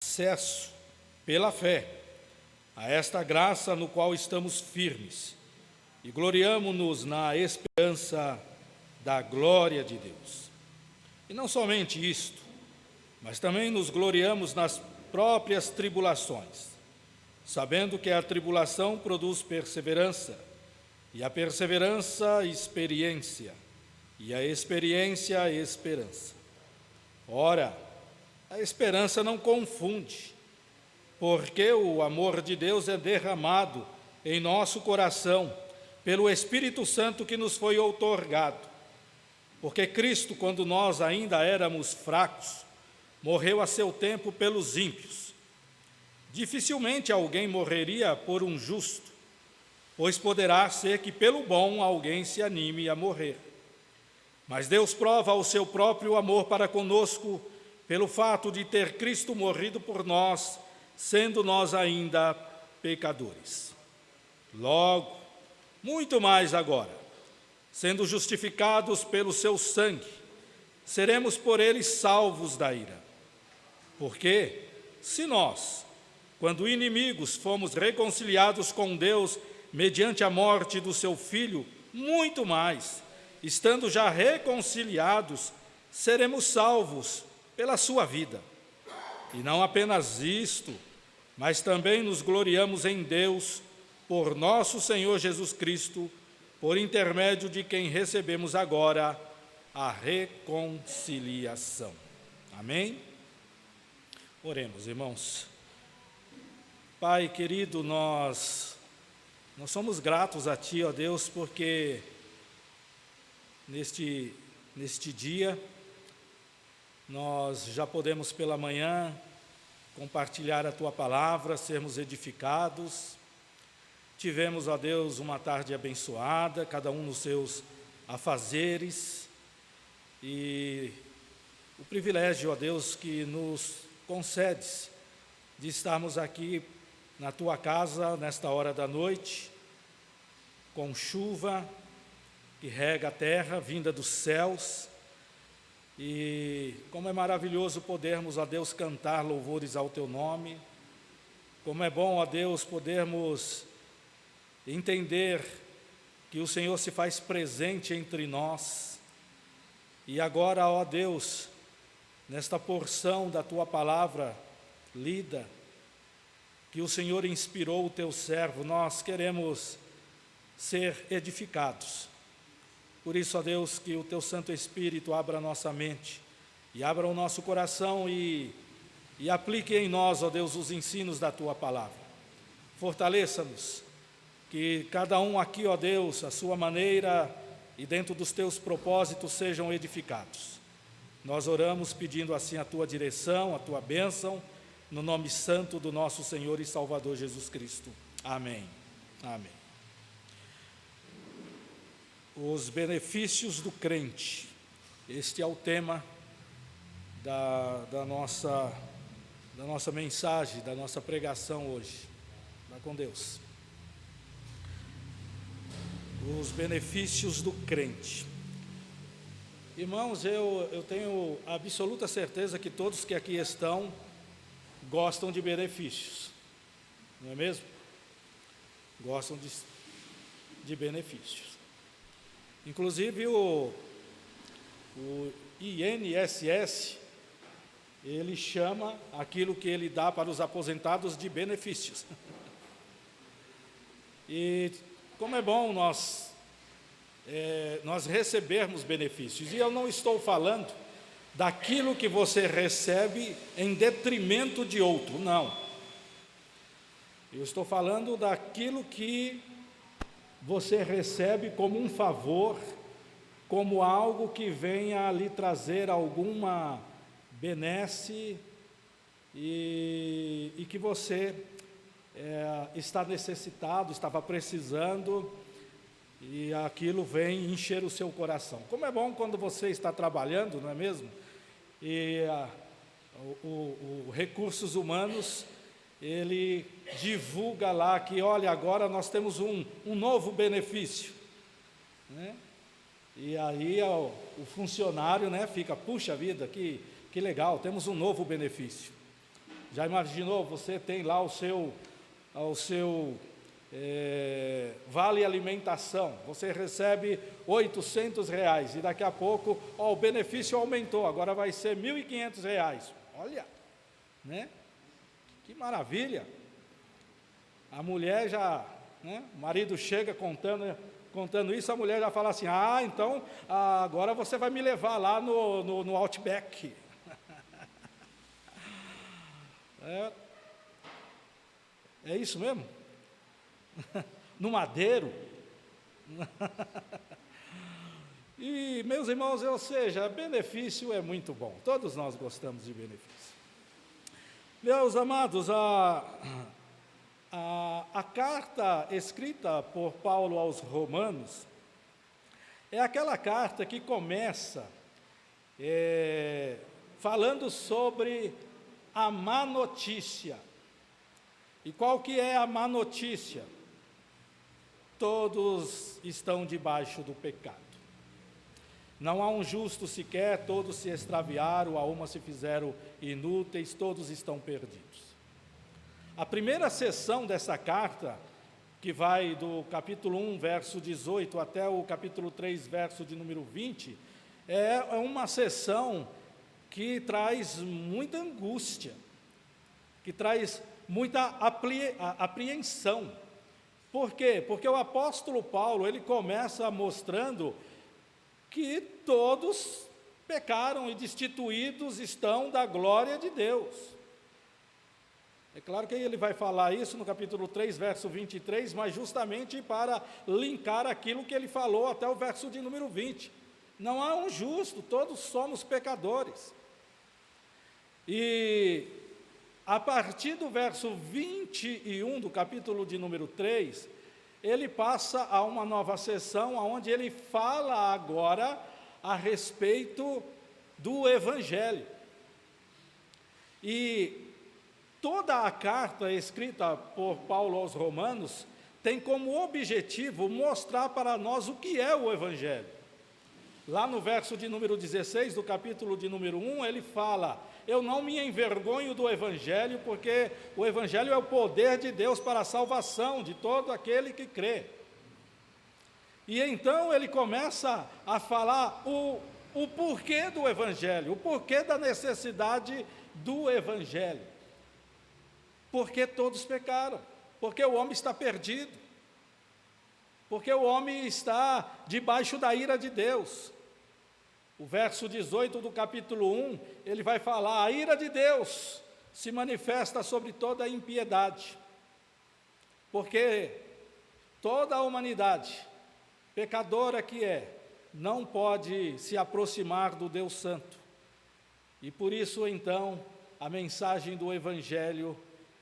Acesso pela fé a esta graça no qual estamos firmes e gloriamo-nos na esperança da glória de Deus. E não somente isto, mas também nos gloriamos nas próprias tribulações, sabendo que a tribulação produz perseverança, e a perseverança, experiência, e a experiência, esperança. Ora, a esperança não confunde, porque o amor de Deus é derramado em nosso coração pelo Espírito Santo que nos foi outorgado. Porque Cristo, quando nós ainda éramos fracos, morreu a seu tempo pelos ímpios. Dificilmente alguém morreria por um justo, pois poderá ser que pelo bom alguém se anime a morrer. Mas Deus prova o seu próprio amor para conosco pelo fato de ter Cristo morrido por nós, sendo nós ainda pecadores. Logo, muito mais agora, sendo justificados pelo seu sangue, seremos por ele salvos da ira. Porque, se nós, quando inimigos, fomos reconciliados com Deus mediante a morte do seu Filho, muito mais, estando já reconciliados, seremos salvos pela sua vida. E não apenas isto, mas também nos gloriamos em Deus, por nosso Senhor Jesus Cristo, por intermédio de quem recebemos agora a reconciliação. Amém? Oremos, irmãos. Pai querido, nós somos gratos a Ti, ó Deus, porque neste dia nós já podemos pela manhã compartilhar a Tua palavra, sermos edificados. Tivemos, ó Deus, uma tarde abençoada, cada um nos seus afazeres, e o privilégio, ó Deus, que nos concedes de estarmos aqui na Tua casa, nesta hora da noite, com chuva que rega a terra, vinda dos céus, e como é maravilhoso podermos, ó Deus, cantar louvores ao Teu nome, como é bom, ó Deus, podermos entender que o Senhor se faz presente entre nós. E agora, ó Deus, nesta porção da Tua palavra lida, que o Senhor inspirou o Teu servo, nós queremos ser edificados. Por isso, ó Deus, que o Teu Santo Espírito abra a nossa mente e abra o nosso coração e aplique em nós, ó Deus, os ensinos da Tua palavra. Fortaleça-nos, que cada um aqui, ó Deus, a sua maneira e dentro dos Teus propósitos sejam edificados. Nós oramos pedindo assim a Tua direção, a Tua bênção, no nome santo do nosso Senhor e Salvador Jesus Cristo. Amém. Amém. Os benefícios do crente. Este é o tema da nossa mensagem, da nossa pregação hoje. Vá com Deus. Os benefícios do crente. Irmãos, eu tenho absoluta certeza que todos que aqui estão gostam de benefícios, não é mesmo? Gostam de benefícios. Inclusive o INSS, ele chama aquilo que ele dá para os aposentados de benefícios. E como é bom nós recebermos benefícios. E eu não estou falando daquilo que você recebe em detrimento de outro, não. Eu estou falando daquilo que você recebe como um favor, como algo que venha a lhe trazer alguma benesse e que você está necessitado, estava precisando, e aquilo vem encher o seu coração. Como é bom quando você está trabalhando, não é mesmo? E o Recursos Humanos, ele divulga lá que, olha, agora nós temos um novo benefício, né? E aí o funcionário, né, fica, puxa vida, que legal, temos um novo benefício. Já imaginou, você tem lá o seu vale alimentação, você recebe R$ 800 e daqui a pouco, o benefício aumentou, agora vai ser R$ 1.500. Olha, né? Que maravilha! A mulher já, né? O marido chega contando isso, a mulher já fala assim: então agora você vai me levar lá no Outback. É isso mesmo? No Madeiro. E, meus irmãos, ou seja, benefício é muito bom, todos nós gostamos de benefício. Meus amados, a carta escrita por Paulo aos Romanos é aquela carta que começa falando sobre a má notícia. E qual que é a má notícia? Todos estão debaixo do pecado. Não há um justo sequer, todos se extraviaram, a uma se fizeram inúteis, todos estão perdidos. A primeira seção dessa carta, que vai do capítulo 1, verso 18, até o capítulo 3, verso de número 20, é uma seção que traz muita angústia, que traz muita apreensão. Por quê? Porque o apóstolo Paulo, ele começa mostrando que todos pecaram e destituídos estão da glória de Deus. É claro que ele vai falar isso no capítulo 3, verso 23, mas justamente para linkar aquilo que ele falou até o verso de número 20. Não há um justo, todos somos pecadores. E a partir do verso 21 do capítulo de número 3, ele passa a uma nova sessão, onde ele fala agora a respeito do Evangelho. E toda a carta escrita por Paulo aos Romanos tem como objetivo mostrar para nós o que é o Evangelho. Lá no verso de número 16 do capítulo de número 1, ele fala: eu não me envergonho do Evangelho, porque o Evangelho é o poder de Deus para a salvação de todo aquele que crê. E então ele começa a falar o porquê do Evangelho, o porquê da necessidade do Evangelho. Porque todos pecaram, porque o homem está perdido, porque o homem está debaixo da ira de Deus. O verso 18 do capítulo 1, ele vai falar: a ira de Deus se manifesta sobre toda a impiedade, porque toda a humanidade, pecadora que é, não pode se aproximar do Deus Santo. E por isso, então, a mensagem do Evangelho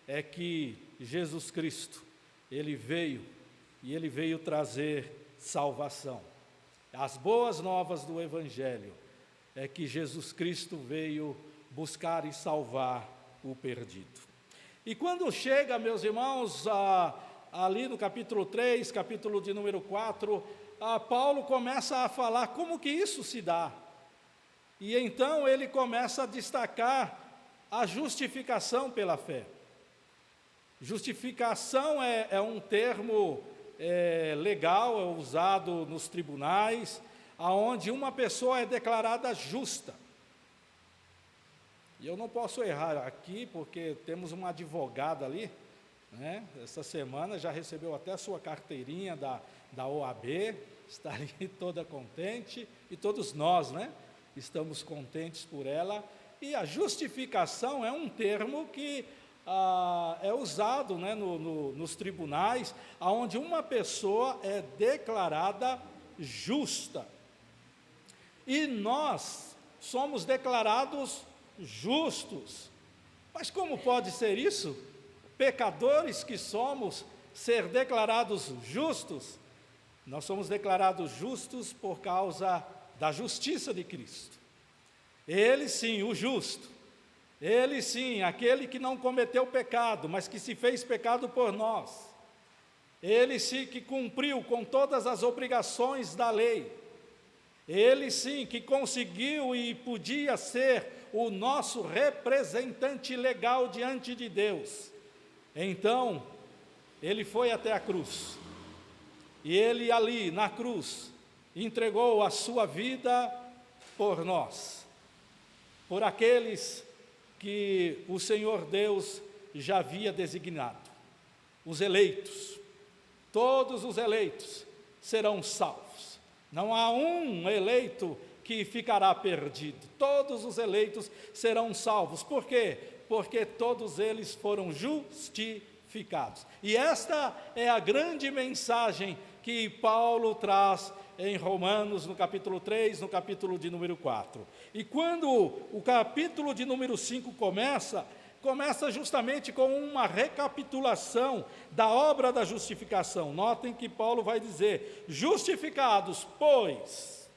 é que Jesus Cristo, Ele veio, e Ele veio trazer salvação. As boas novas do Evangelho é que Jesus Cristo veio buscar e salvar o perdido. E quando chega, meus irmãos, ali no capítulo 3, capítulo de número 4, Paulo começa a falar como que isso se dá. E então ele começa a destacar a justificação pela fé. Justificação é um termo legal, é usado nos tribunais, aonde uma pessoa é declarada justa. E eu não posso errar aqui, porque temos uma advogada ali, né? Essa semana já recebeu até a sua carteirinha da OAB, está ali toda contente, e todos nós, né, estamos contentes por ela. E a justificação é um termo que é usado, né, nos tribunais, onde uma pessoa é declarada justa. E nós somos declarados justos. Mas como pode ser isso? Pecadores que somos, ser declarados justos? Nós somos declarados justos por causa da justiça de Cristo. Ele sim, o justo. Ele sim, aquele que não cometeu pecado, mas que se fez pecado por nós. Ele sim que cumpriu com todas as obrigações da lei. Ele sim que conseguiu e podia ser o nosso representante legal diante de Deus. Então, ele foi até a cruz, e ele ali na cruz entregou a sua vida por nós, por aqueles que o Senhor Deus já havia designado, os eleitos. Todos os eleitos serão salvos, não há um eleito que ficará perdido, todos os eleitos serão salvos. Por quê? Porque todos eles foram justificados. E esta é a grande mensagem que Paulo traz em Romanos, no capítulo 3, no capítulo de número 4. E quando o capítulo de número 5 começa justamente com uma recapitulação da obra da justificação. Notem que Paulo vai dizer: justificados, pois,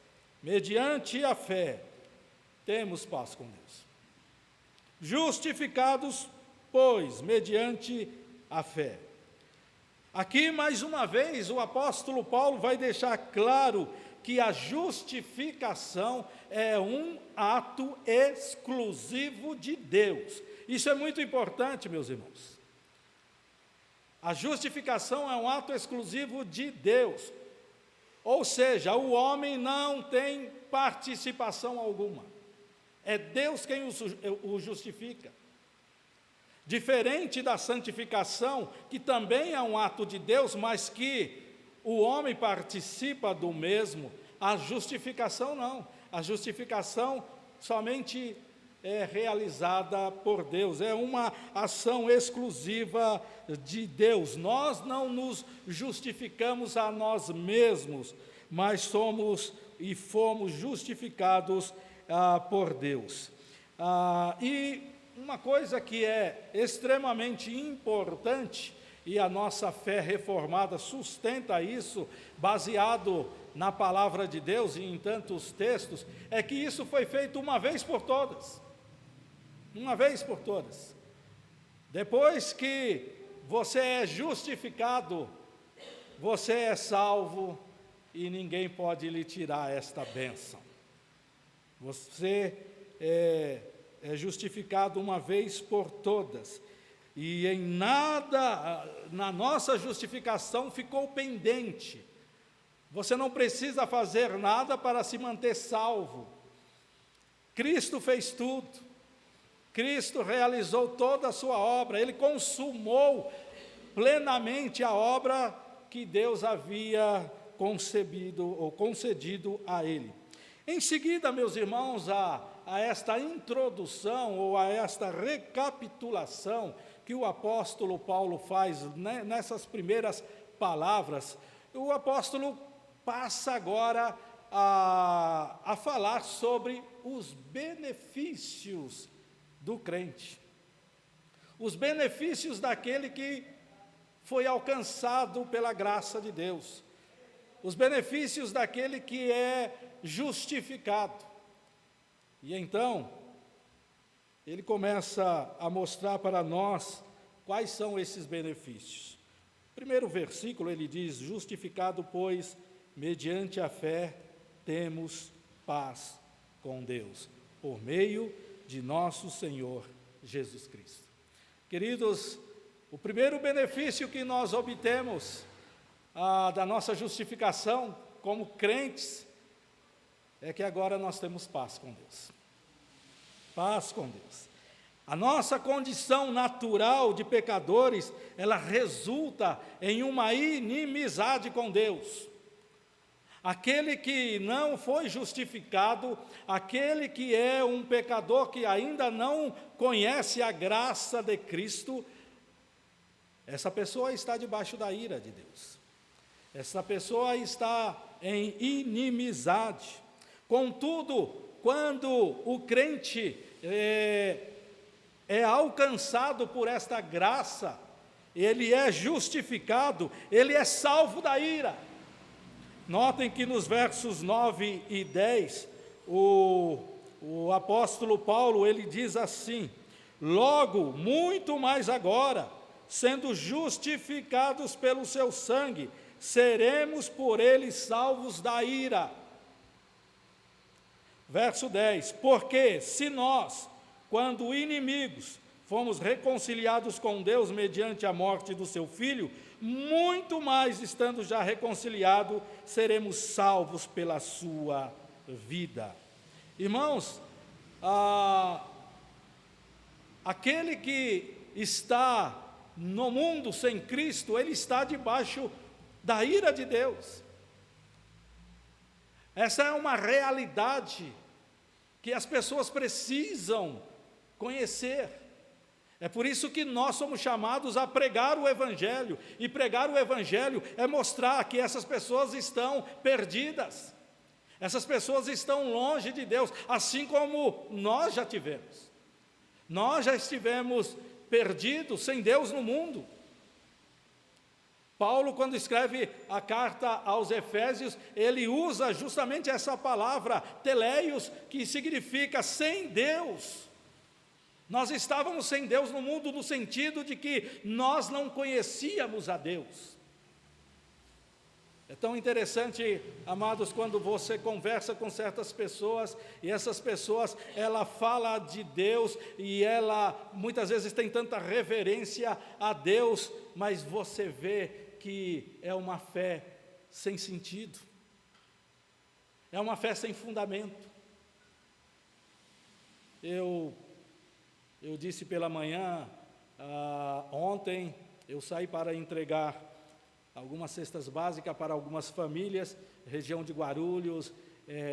mediante a fé, temos paz com Deus. Justificados, pois, mediante a fé. Aqui, mais uma vez, o apóstolo Paulo vai deixar claro que a justificação é um ato exclusivo de Deus. Isso é muito importante, meus irmãos. A justificação é um ato exclusivo de Deus. Ou seja, o homem não tem participação alguma. É Deus quem o justifica. Diferente da santificação, que também é um ato de Deus, mas que o homem participa do mesmo, a justificação não. A justificação somente é realizada por Deus, é uma ação exclusiva de Deus. Nós não nos justificamos a nós mesmos, mas somos e fomos justificados por Deus. E uma coisa que é extremamente importante, e a nossa fé reformada sustenta isso, baseado na palavra de Deus e em tantos textos, é que isso foi feito uma vez por todas. Uma vez por todas. Depois que você é justificado, você é salvo e ninguém pode lhe tirar esta bênção. Você é justificado uma vez por todas. E em nada, na nossa justificação ficou pendente. Você não precisa fazer nada para se manter salvo. Cristo fez tudo. Cristo realizou toda a sua obra. Ele consumou plenamente a obra que Deus havia concebido ou concedido a ele. Em seguida, meus irmãos, a esta introdução ou a esta recapitulação que o apóstolo Paulo faz nessas primeiras palavras, o apóstolo passa agora a falar sobre os benefícios do crente, os benefícios daquele que foi alcançado pela graça de Deus, os benefícios daquele que é justificado. E então, ele começa a mostrar para nós quais são esses benefícios. Primeiro versículo ele diz: justificado, pois, mediante a fé, temos paz com Deus, por meio de nosso Senhor Jesus Cristo. Queridos, o primeiro benefício que nós obtemos da nossa justificação como crentes é que agora nós temos paz com Deus. Paz com Deus. A nossa condição natural de pecadores, ela resulta em uma inimizade com Deus. Aquele que não foi justificado, aquele que é um pecador que ainda não conhece a graça de Cristo, essa pessoa está debaixo da ira de Deus. Essa pessoa está em inimizade. Contudo, quando o crente é alcançado por esta graça, ele é justificado, ele é salvo da ira. Notem que nos versos 9 e 10, o apóstolo Paulo, ele diz assim: logo, muito mais agora, sendo justificados pelo seu sangue, seremos por ele salvos da ira. Verso 10: porque se nós, quando inimigos, fomos reconciliados com Deus mediante a morte do seu Filho, muito mais, estando já reconciliados, seremos salvos pela sua vida. Irmãos, aquele que está no mundo sem Cristo, ele está debaixo da ira de Deus. Essa é uma realidade que as pessoas precisam conhecer. É por isso que nós somos chamados a pregar o Evangelho, e pregar o Evangelho é mostrar que essas pessoas estão perdidas, essas pessoas estão longe de Deus, assim como nós já tivemos. Nós já estivemos perdidos, sem Deus no mundo. Paulo, quando escreve a carta aos Efésios, ele usa justamente essa palavra, teleios, que significa sem Deus. Nós estávamos sem Deus no mundo, no sentido de que nós não conhecíamos a Deus. É tão interessante, amados, quando você conversa com certas pessoas, e essas pessoas, ela fala de Deus, e ela muitas vezes tem tanta reverência a Deus, mas você vê que é uma fé sem sentido, é uma fé sem fundamento. Eu disse pela manhã, ontem, eu saí para entregar algumas cestas básicas para algumas famílias, região de Guarulhos,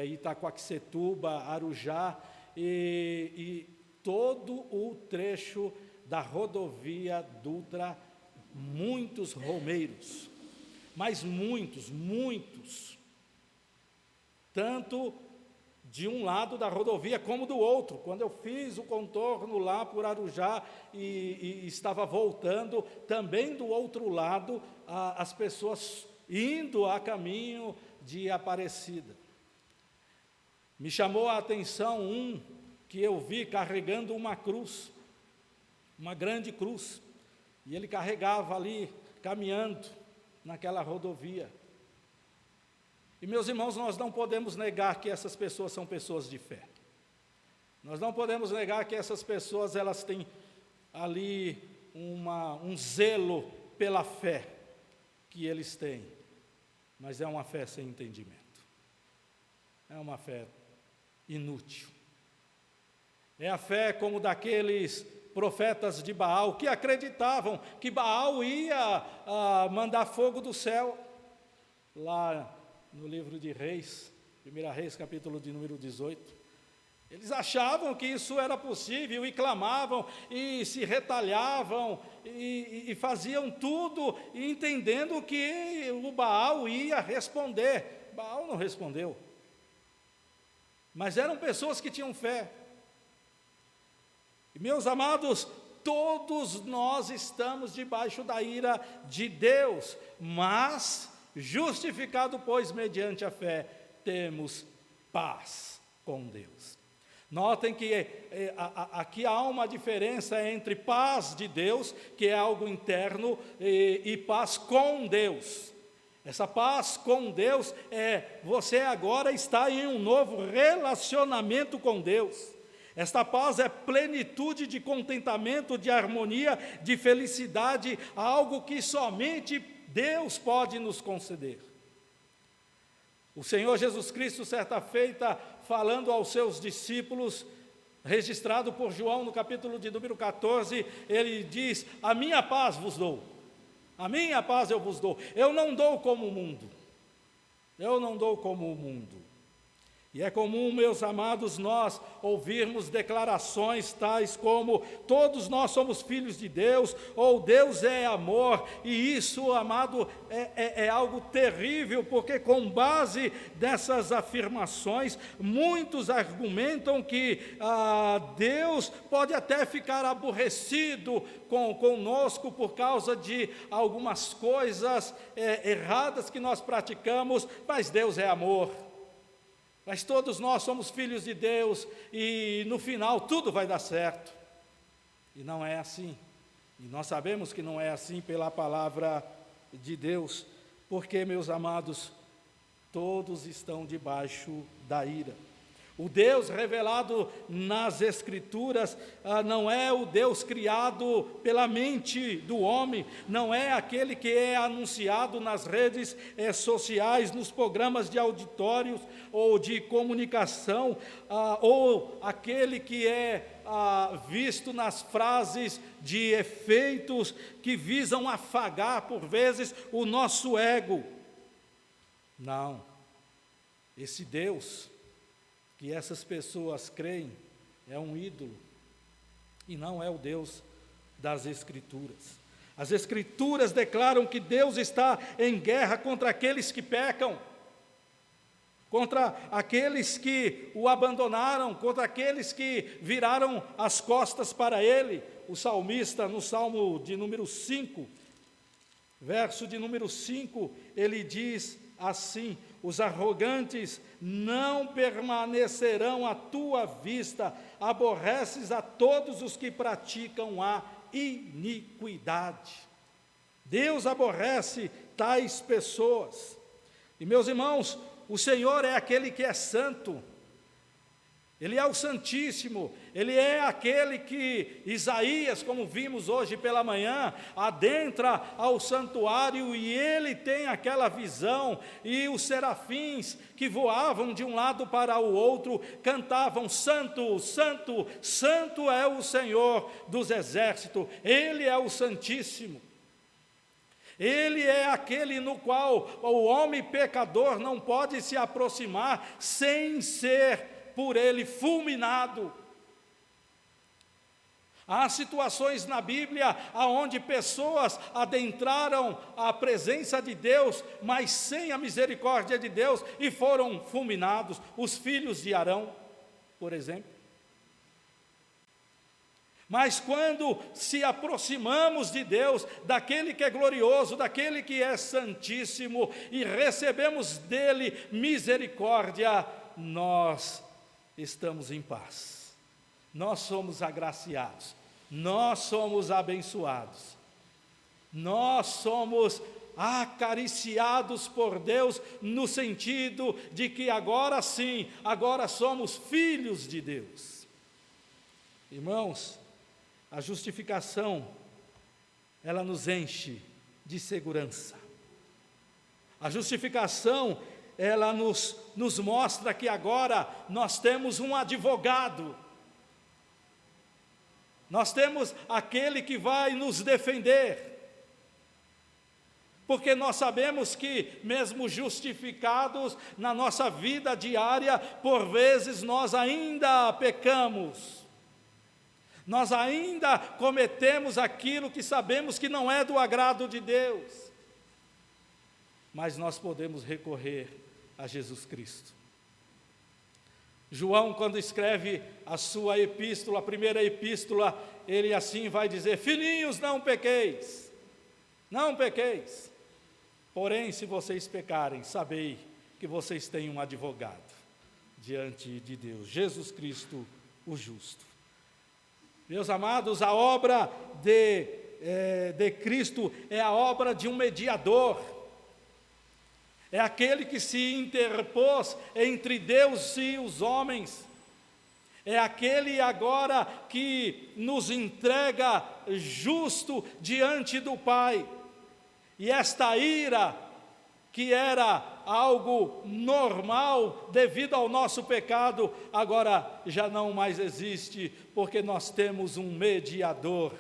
Itaquaquecetuba, Arujá, e todo o trecho da rodovia Dutra, muitos romeiros, mas muitos, tanto de um lado da rodovia como do outro. Quando eu fiz o contorno lá por Arujá e estava voltando, também do outro lado, as pessoas indo a caminho de Aparecida. Me chamou a atenção um que eu vi carregando uma cruz, uma grande cruz, e ele carregava ali, caminhando naquela rodovia. E, meus irmãos, nós não podemos negar que essas pessoas são pessoas de fé. Nós não podemos negar que essas pessoas, elas têm ali um zelo pela fé que eles têm, mas é uma fé sem entendimento, é uma fé inútil. É a fé como daqueles profetas de Baal, que acreditavam que Baal ia mandar fogo do céu. Lá no livro de Reis, 1 Reis, capítulo de número 18, eles achavam que isso era possível, e clamavam, e se retalhavam, e faziam tudo, entendendo que o Baal ia responder. Baal não respondeu, mas eram pessoas que tinham fé. E, meus amados, todos nós estamos debaixo da ira de Deus, mas, justificado, pois, mediante a fé, temos paz com Deus. Notem que aqui há uma diferença entre paz de Deus, que é algo interno, e paz com Deus. Essa paz com Deus você agora está em um novo relacionamento com Deus. Esta paz é plenitude de contentamento, de harmonia, de felicidade, algo que somente Deus pode nos conceder. O Senhor Jesus Cristo, certa feita, falando aos seus discípulos, registrado por João no capítulo de número 14, ele diz: a minha paz vos dou, a minha paz eu vos dou, eu não dou como o mundo, eu não dou como o mundo. E é comum, meus amados, nós ouvirmos declarações tais como: todos nós somos filhos de Deus, ou Deus é amor, e isso, amado, é algo terrível, porque com base nessas afirmações, muitos argumentam que Deus pode até ficar aborrecido conosco por causa de algumas coisas erradas que nós praticamos, mas Deus é amor. Mas todos nós somos filhos de Deus, e no final tudo vai dar certo. E não é assim. E nós sabemos que não é assim pela palavra de Deus, porque, meus amados, todos estão debaixo da ira. O Deus revelado nas Escrituras não é o Deus criado pela mente do homem, não é aquele que é anunciado nas redes sociais, nos programas de auditórios ou de comunicação, ou aquele que é visto nas frases de efeitos que visam afagar, por vezes, o nosso ego. Não, esse Deus que essas pessoas creem é um ídolo, e não é o Deus das Escrituras. As Escrituras declaram que Deus está em guerra contra aqueles que pecam, contra aqueles que o abandonaram, contra aqueles que viraram as costas para Ele. O salmista, no Salmo de número 5, verso de número 5, ele diz assim: os arrogantes não permanecerão à tua vista, aborreces a todos os que praticam a iniquidade. Deus aborrece tais pessoas. E meus irmãos, o Senhor é aquele que é santo, Ele é o Santíssimo, Ele é aquele que Isaías, como vimos hoje pela manhã, adentra ao santuário e ele tem aquela visão, e os serafins que voavam de um lado para o outro, cantavam: Santo, Santo, Santo é o Senhor dos exércitos, Ele é o Santíssimo. Ele é aquele no qual o homem pecador não pode se aproximar sem ser por ele fulminado. Há situações na Bíblia onde pessoas adentraram a presença de Deus, mas sem a misericórdia de Deus, e foram fulminados. Os filhos de Arão, por exemplo. Mas quando se aproximamos de Deus, daquele que é glorioso, daquele que é santíssimo, e recebemos dele misericórdia, nós estamos em paz, nós somos agraciados, nós somos abençoados, nós somos acariciados por Deus, no sentido de que agora sim, agora somos filhos de Deus. Irmãos, a justificação, ela nos enche de segurança. A justificação, ela nos mostra que agora nós temos um advogado, nós temos aquele que vai nos defender, porque nós sabemos que, mesmo justificados na nossa vida diária, por vezes nós ainda pecamos, nós ainda cometemos aquilo que sabemos que não é do agrado de Deus, mas nós podemos recorrer a Jesus Cristo. João, quando escreve a sua epístola, a primeira epístola, ele assim vai dizer: filhinhos, não pequeis, não pequeis, porém, se vocês pecarem, sabei que vocês têm um advogado diante de Deus, Jesus Cristo, o justo. Meus amados, a obra de Cristo é a obra de um mediador, é aquele que se interpôs entre Deus e os homens, é aquele agora que nos entrega justo diante do Pai, e esta ira, que era algo normal devido ao nosso pecado, agora já não mais existe, porque nós temos um mediador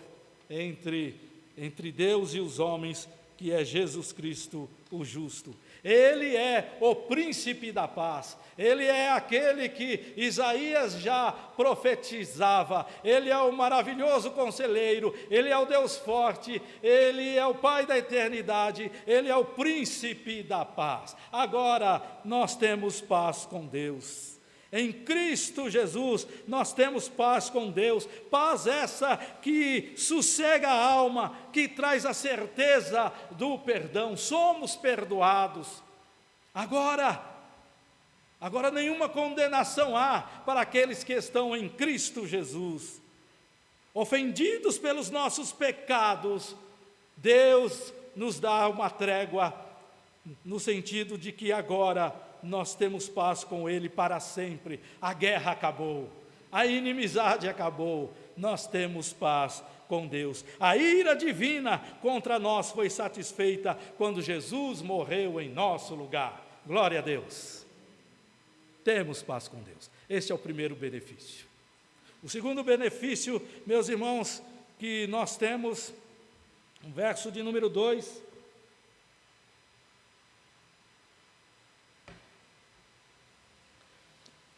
entre Deus e os homens, que é Jesus Cristo, o justo. Ele é o príncipe da paz, ele é aquele que Isaías já profetizava, ele é o maravilhoso conselheiro, ele é o Deus forte, ele é o Pai da eternidade, ele é o príncipe da paz. Agora nós temos paz com Deus. Em Cristo Jesus, nós temos paz com Deus, paz essa que sossega a alma, que traz a certeza do perdão. Somos perdoados. Agora nenhuma condenação há para aqueles que estão em Cristo Jesus. Ofendidos pelos nossos pecados, Deus nos dá uma trégua, no sentido de que agora nós temos paz com Ele para sempre. A guerra acabou, a inimizade acabou, nós temos paz com Deus. A ira divina contra nós foi satisfeita quando Jesus morreu em nosso lugar. Glória a Deus. Temos paz com Deus. Este é o primeiro benefício. O segundo benefício, meus irmãos, que nós temos, o verso de número 2.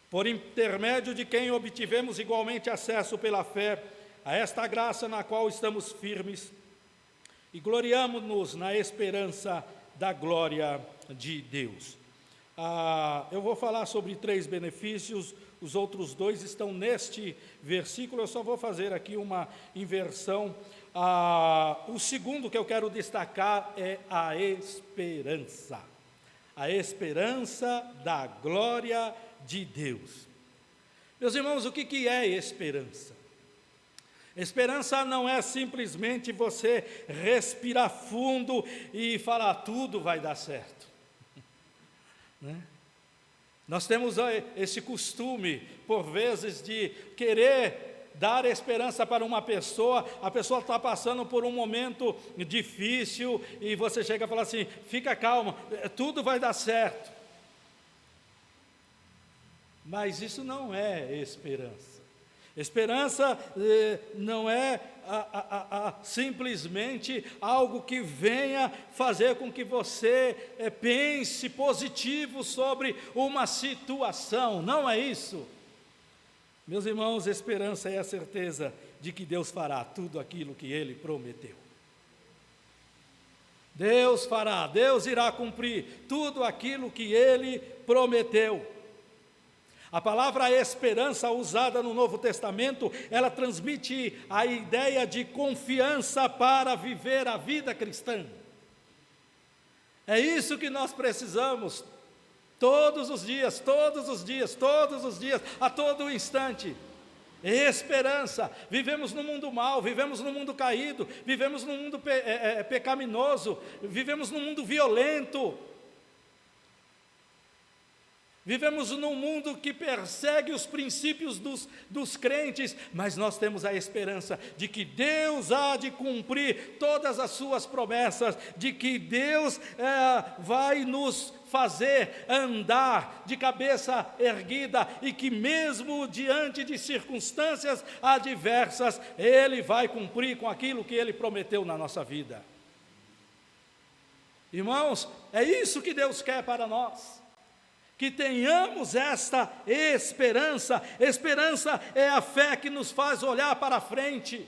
Por intermédio de quem obtivemos igualmente acesso pela fé a esta graça na qual estamos firmes e gloriamo-nos na esperança da glória de Deus. Eu vou falar sobre 3 benefícios, os outros 2 estão neste versículo, eu só vou fazer aqui uma inversão. O segundo que eu quero destacar é a esperança da glória de Deus. Meus irmãos, o que é esperança? Esperança não é simplesmente você respirar fundo e falar tudo vai dar certo. Né? Nós temos esse costume, por vezes, de querer dar esperança para uma pessoa, a pessoa está passando por um momento difícil e você chega e fala assim, fica calma, tudo vai dar certo. Mas isso não é esperança. Esperança não é simplesmente algo que venha fazer com que você pense positivo sobre uma situação, não é isso. Meus irmãos, esperança é a certeza de que Deus fará tudo aquilo que Ele prometeu. Deus fará, Deus irá cumprir tudo aquilo que Ele prometeu. A palavra esperança usada no Novo Testamento, ela transmite a ideia de confiança para viver a vida cristã. É isso que nós precisamos todos os dias, a todo instante. Esperança. Vivemos num mundo mau, vivemos num mundo caído, vivemos num mundo pecaminoso, vivemos num mundo violento. Vivemos num mundo que persegue os princípios dos crentes, mas nós temos a esperança de que Deus há de cumprir todas as suas promessas, de que Deus vai nos fazer andar de cabeça erguida e que mesmo diante de circunstâncias adversas, Ele vai cumprir com aquilo que Ele prometeu na nossa vida. Irmãos, é isso que Deus quer para nós. Que tenhamos esta esperança. Esperança é a fé que nos faz olhar para frente.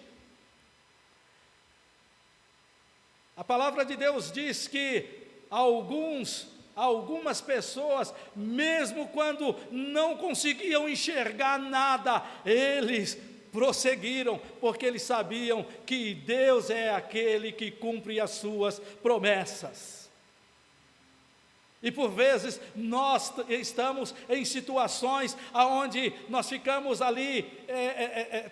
A palavra de Deus diz que algumas pessoas, mesmo quando não conseguiam enxergar nada, eles prosseguiram, porque eles sabiam que Deus é aquele que cumpre as suas promessas. E por vezes nós estamos em situações onde nós ficamos ali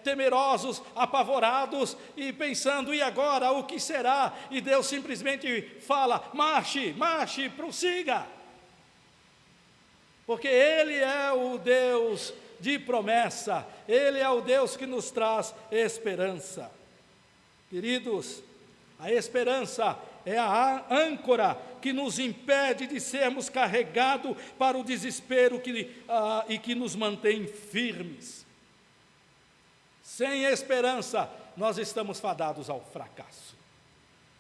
temerosos, apavorados e pensando, e agora o que será? E Deus simplesmente fala, marche, prossiga. Porque Ele é o Deus de promessa, Ele é o Deus que nos traz esperança. Queridos, a esperança é a âncora que nos impede de sermos carregados para o desespero e que nos mantém firmes. Sem esperança, nós estamos fadados ao fracasso.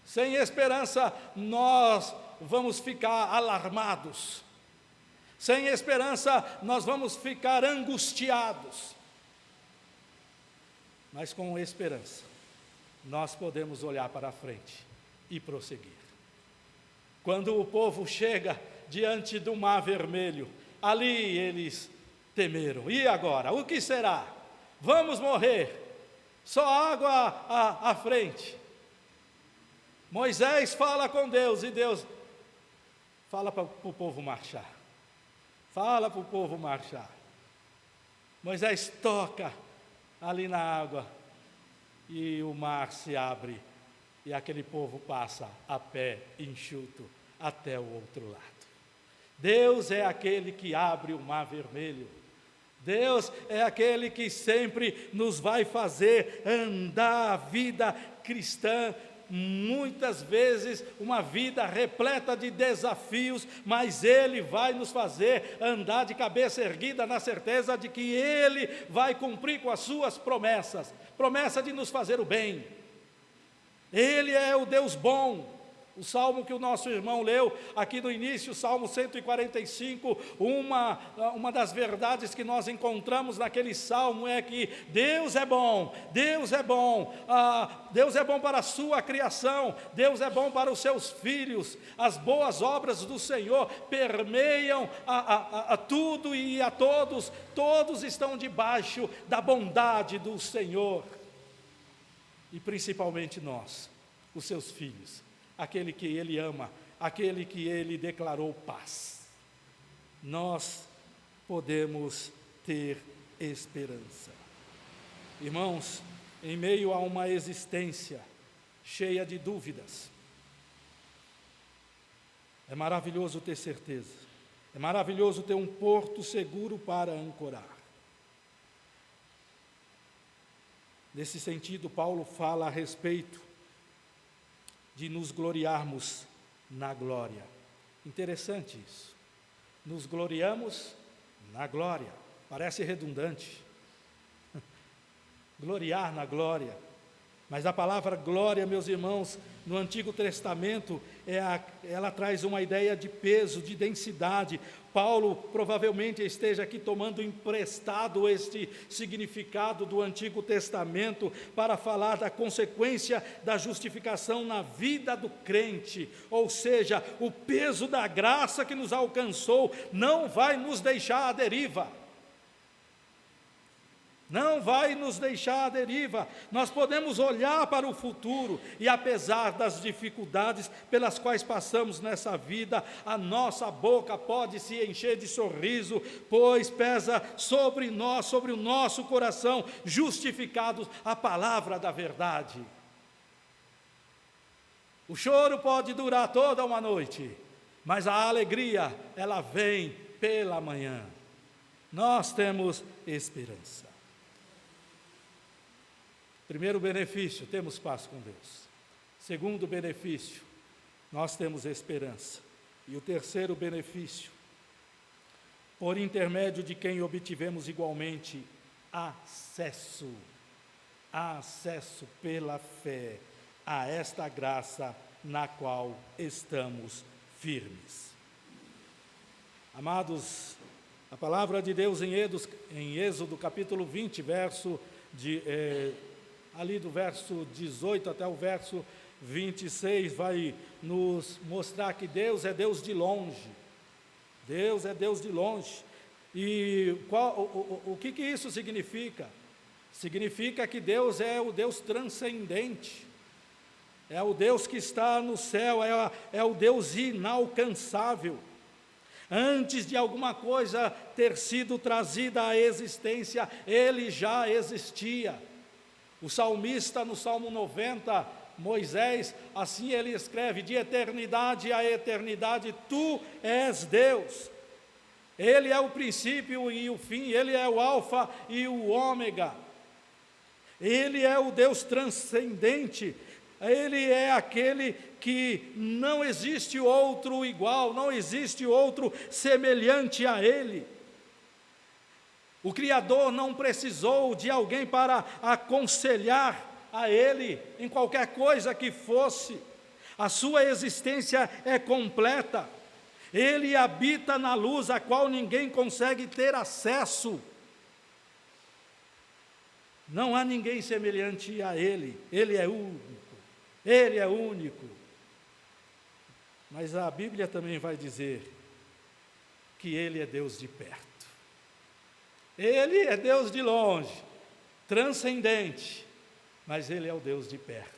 Sem esperança, nós vamos ficar alarmados. Sem esperança, nós vamos ficar angustiados. Mas com esperança, nós podemos olhar para a frente e prosseguir. Quando o povo chega diante do Mar Vermelho, ali eles temeram. E agora? O que será? Vamos morrer. Só água à frente. Moisés fala com Deus e Deus fala para o povo marchar. Fala para o povo marchar. Moisés toca ali na água e o mar se abre. E aquele povo passa a pé enxuto até o outro lado. Deus é aquele que abre o mar vermelho. Deus é aquele que sempre nos vai fazer andar a vida cristã, muitas vezes uma vida repleta de desafios, mas Ele vai nos fazer andar de cabeça erguida na certeza de que Ele vai cumprir com as suas promessas, promessa de nos fazer o bem. Ele é o Deus bom. O salmo que o nosso irmão leu aqui no início, o Salmo 145, uma das verdades que nós encontramos naquele salmo é que Deus é bom, Deus é bom, Deus é bom para a sua criação, Deus é bom para os seus filhos, as boas obras do Senhor permeiam a tudo e a todos, todos estão debaixo da bondade do Senhor, e principalmente nós, os seus filhos, aquele que Ele ama, aquele que Ele declarou paz. Nós podemos ter esperança. Irmãos, em meio a uma existência cheia de dúvidas, é maravilhoso ter certeza, é maravilhoso ter um porto seguro para ancorar. Nesse sentido, Paulo fala a respeito de nos gloriarmos na glória. Interessante isso. Nos gloriamos na glória. Parece redundante. Gloriar na glória. Mas a palavra glória, meus irmãos, no Antigo Testamento, ela traz uma ideia de peso, de densidade. Paulo provavelmente esteja aqui tomando emprestado este significado do Antigo Testamento para falar da consequência da justificação na vida do crente. Ou seja, o peso da graça que nos alcançou não vai nos deixar à deriva. Não vai nos deixar à deriva. Nós podemos olhar para o futuro e, apesar das dificuldades pelas quais passamos nessa vida, a nossa boca pode se encher de sorriso, pois pesa sobre nós, sobre o nosso coração, justificados a palavra da verdade. O choro pode durar toda uma noite, mas a alegria, ela vem pela manhã. Nós temos esperança. Primeiro benefício, temos paz com Deus. Segundo benefício, nós temos esperança. E o terceiro benefício, por intermédio de quem obtivemos igualmente acesso pela fé a esta graça na qual estamos firmes. Amados, a palavra de Deus em Êxodo capítulo 20, ali do verso 18 até o verso 26, vai nos mostrar que Deus é Deus de longe. Deus é Deus de longe. E o que isso significa? Significa que Deus é o Deus transcendente. É o Deus que está no céu, é o Deus inalcançável. Antes de alguma coisa ter sido trazida à existência, Ele já existia. O salmista, no Salmo 90, Moisés, assim ele escreve: de eternidade a eternidade, Tu és Deus. Ele é o princípio e o fim, Ele é o alfa e o ômega. Ele é o Deus transcendente, Ele é aquele que não existe outro igual, não existe outro semelhante a Ele. O Criador não precisou de alguém para aconselhar a Ele em qualquer coisa que fosse. A sua existência é completa. Ele habita na luz a qual ninguém consegue ter acesso. Não há ninguém semelhante a Ele. Ele é único. Ele é único. Mas a Bíblia também vai dizer que Ele é Deus de perto. Ele é Deus de longe, transcendente, mas Ele é o Deus de perto.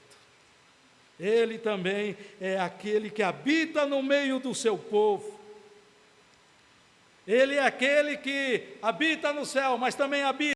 Ele também é aquele que habita no meio do seu povo. Ele é aquele que habita no céu, mas também habita